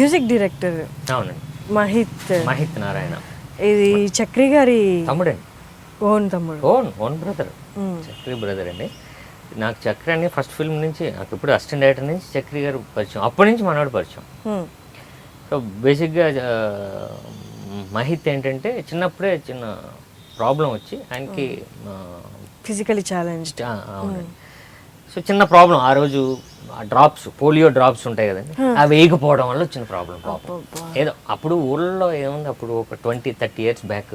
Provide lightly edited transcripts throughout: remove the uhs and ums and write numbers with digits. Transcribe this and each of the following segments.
Music director అవునండి, మహిత్ నారాయణ. ఇది చక్రి గారి తమ్ముడండి, తమ్ముడు, ఓన్ బ్రదర్, చక్రి బ్రదర్ అండి. నాకు చక్రి అని ఫస్ట్ ఫిల్మ్ నుంచి, నాకు ఇప్పుడు అసిస్టెంట్ డైరెక్టర్ నుంచి చక్రి గారు పరిచయం, అప్పటి నుంచి మనవాడు పరిచయం. సో బేసిక్గా మహిత్ ఏంటంటే చిన్నప్పుడే చిన్న ప్రాబ్లం వచ్చి ఆయనకి ఫిజికలీ ఛాలెంజ్డ్. అవునండి. సో చిన్న ప్రాబ్లం, ఆ రోజు డ్రాప్స్, పోలియో డ్రాప్స్ ఉంటాయి కదండి, అవి వేయకపోవడం వల్ల వచ్చిన ప్రాబ్లం. ఏదో అప్పుడు ఊళ్ళో ఏముంది, అప్పుడు ఒక 20-30 years బ్యాక్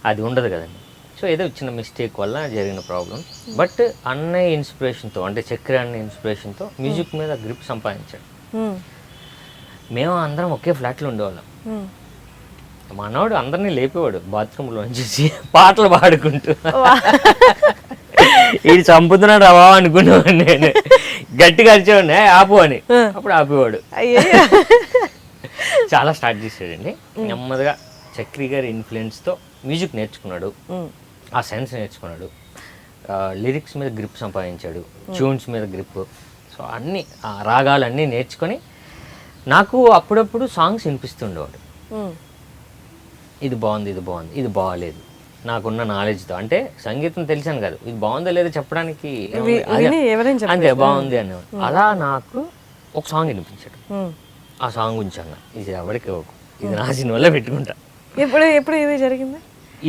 అది ఉండదు కదండి. సో ఏదో చిన్న మిస్టేక్ వల్ల జరిగిన ప్రాబ్లం. బట్ అన్నయ్య ఇన్స్పిరేషన్తో, అంటే చక్రి అన్న ఇన్స్పిరేషన్తో మ్యూజిక్ మీద గ్రిప్ సంపాదించాడు. మేము అందరం ఒకే ఫ్లాట్లో ఉండేవాళ్ళం. మనవాడు అందరినీ లేపేవాడు బాత్రూంలో నుంచి పాటలు పాడుకుంటూ. ఇది చంపుతున్నాడు అవా అనుకునేవాడు. నేను గట్టిగా అరిచేవాడిని, ఆపు అని, అప్పుడు ఆపేవాడు. చాలా స్టార్ట్ చేసాడండి. నెమ్మదిగా చక్రి గారి ఇన్ఫ్లుయెన్స్తో మ్యూజిక్ నేర్చుకున్నాడు, ఆ సెన్స్ నేర్చుకున్నాడు, లిరిక్స్ మీద గ్రిప్ సంపాదించాడు, ట్యూన్స్ మీద గ్రిప్. సో అన్నీ రాగాలన్నీ నేర్చుకొని నాకు అప్పుడప్పుడు సాంగ్స్ వినిపిస్తుండేవాడు. ఇది బాగుంది, ఇది బాగుంది, ఇది బాగాలేదు, నాకున్న నాలెడ్జ్తో. అంటే సంగీతం తెలిసాను కాదు, ఇది బాగుందో లేదో చెప్పడానికి అంతే, బాగుంది అనేవాడు. అలా నాకు ఒక సాంగ్ వినిపించాడు. ఆ సాంగ్ ఉంచాను, ఇది ఎవరికి ఇది నా సినిమాలో పెట్టుకుంటా. ఎప్పుడు ఇది జరిగింది?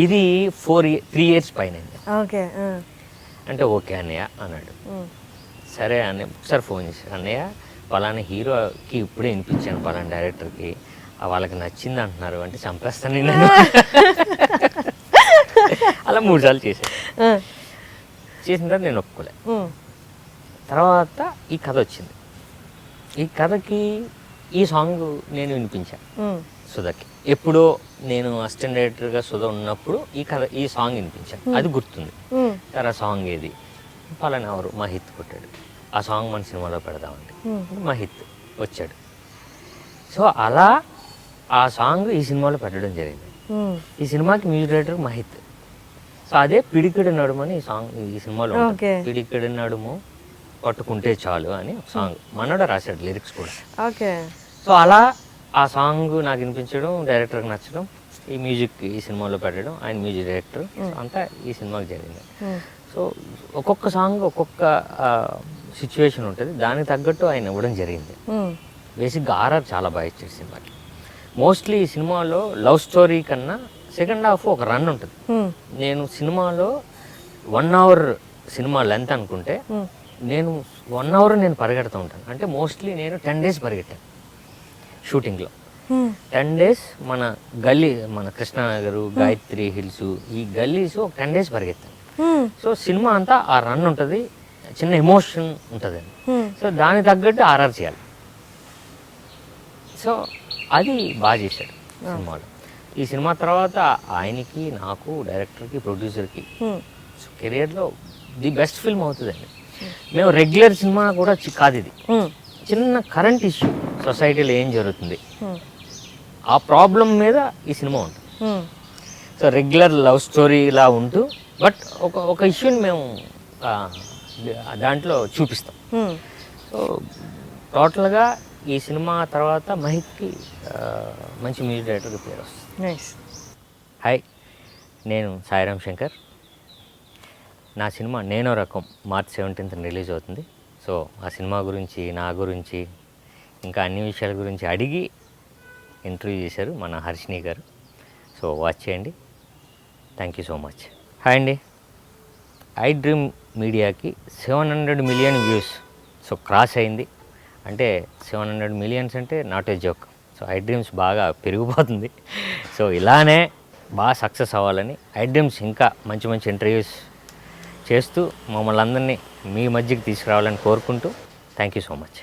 ఇది 3 years పైన. ఓకే అంటే ఓకే అన్నయ్య అన్నాడు. సరే అన్నయ్య ఒకసారి ఫోన్ చేశాడు, అన్నయ్య పలానా హీరోకి ఇప్పుడే వినిపించాను, పలానా డైరెక్టర్కి, వాళ్ళకి నచ్చింది అంటున్నారు, అంటే చంపేస్తాను నేను. అలా 3 సార్లు చేశాను. చేసిన తర్వాత నేను ఒప్పుకోలే. తర్వాత ఈ కథ వచ్చింది. ఈ కథకి ఈ సాంగ్ నేను వినిపించాను సుధాకి. ఎప్పుడో నేను అసిస్టెంట్ డైరెక్టర్గా సుధా ఉన్నప్పుడు ఈ సాంగ్ వినిపించాను, అది గుర్తుంది. సరే ఆ సాంగ్ ఏది, పలానా ఎవరు, మహిత్ కొట్టాడు, ఆ సాంగ్ మన సినిమాలో పెడదామండి. మహిత్ వచ్చాడు. సో అలా ఆ సాంగ్ ఈ సినిమాలో పెట్టడం జరిగింది. ఈ సినిమాకి మ్యూజిక్ డైరెక్టర్ మహిత్. సో అదే పిడికిడి నడుము అని ఈ సాంగ్ ఈ సినిమాలో ఉంటుంది. పిడికిడి నడుము పట్టుకుంటే చాలు అని ఒక సాంగ్ మనోడ రాశాడు, లిరిక్స్ కూడా. సో అలా ఆ సాంగ్ నాకు వినిపించడం, డైరెక్టర్కి నచ్చడం, ఈ మ్యూజిక్ ఈ సినిమాలో పెట్టడం, ఆయన మ్యూజిక్ డైరెక్టర్, అంతా ఈ సినిమాకి జరిగింది. సో ఒక్కొక్క సాంగ్ ఒక్కొక్క సిచ్యువేషన్ ఉంటుంది, దానికి తగ్గట్టు ఆయన ఇవ్వడం జరిగింది. బేసిక్గా ఆర్ఆర్ చాలా బాగా ఇచ్చాడు సినిమాకి. మోస్ట్లీ ఈ సినిమాలో లవ్ స్టోరీ కన్నా సెకండ్ హాఫ్ ఒక రన్ ఉంటుంది. నేను సినిమాలో 1 hour సినిమా లెంత్ అనుకుంటే నేను 1 hour నేను పరిగెడుతూ ఉంటాను. అంటే మోస్ట్లీ నేను 10 days పరిగెట్టాను షూటింగ్లో. 10 days మన గల్లీ, మన కృష్ణానగరు, గాయత్రి హిల్స్, ఈ గల్లీస్ ఒక 10 days పరిగెత్తాను. సో సినిమా అంతా ఆ రన్ ఉంటుంది, చిన్న ఎమోషన్ ఉంటుంది. సో దానికి తగ్గట్టు ఆర్ఆర్ చేయాలి. సో అది బాగా చేశాడు సినిమాలో. ఈ సినిమా తర్వాత ఆయనకి, నాకు, డైరెక్టర్కి, ప్రొడ్యూసర్కి కెరియర్లో ది బెస్ట్ ఫిల్మ్ అవుతుందండి. మేము రెగ్యులర్ సినిమా కూడా కాదు, ఇది చిన్న కరెంట్ ఇష్యూ, సొసైటీలో ఏం జరుగుతుంది ఆ ప్రాబ్లం మీద ఈ సినిమా ఉంటుంది. సో రెగ్యులర్ లవ్ స్టోరీలా ఉంటూ బట్ ఒక ఇష్యూని మేము దాంట్లో చూపిస్తాం. సో టోటల్గా ఈ సినిమా తర్వాత మహిత్కి మంచి మ్యూజిక్ డైరెక్టర్కి పేరు వస్తుంది. హాయ్, నేను సాయిరామ్ శంకర్. నా సినిమా నేనో రకం March 17th రిలీజ్ అవుతుంది. సో ఆ సినిమా గురించి, నా గురించి, ఇంకా అన్ని విషయాల గురించి అడిగి ఇంటర్వ్యూ చేశారు మన హర్షిని గారు. సో వాచ్ చేయండి. Thank you so much. Hi అండి, ఐ డ్రీమ్ మీడియాకి 700 million వ్యూస్ సో క్రాస్ అయింది. అంటే 700 million అంటే not a joke. So I dreams బాగా పెరిగిపోతుంది. సో ఇలానే బాగా సక్సెస్ అవ్వాలని, ఐ డ్రీమ్స్ ఇంకా మంచి మంచి ఇంటర్వ్యూస్ చేస్తూ మమ్మల్ని అందరినీ మీ మధ్యకి తీసుకురావాలని కోరుకుంటూ థ్యాంక్ యూ సో మచ్.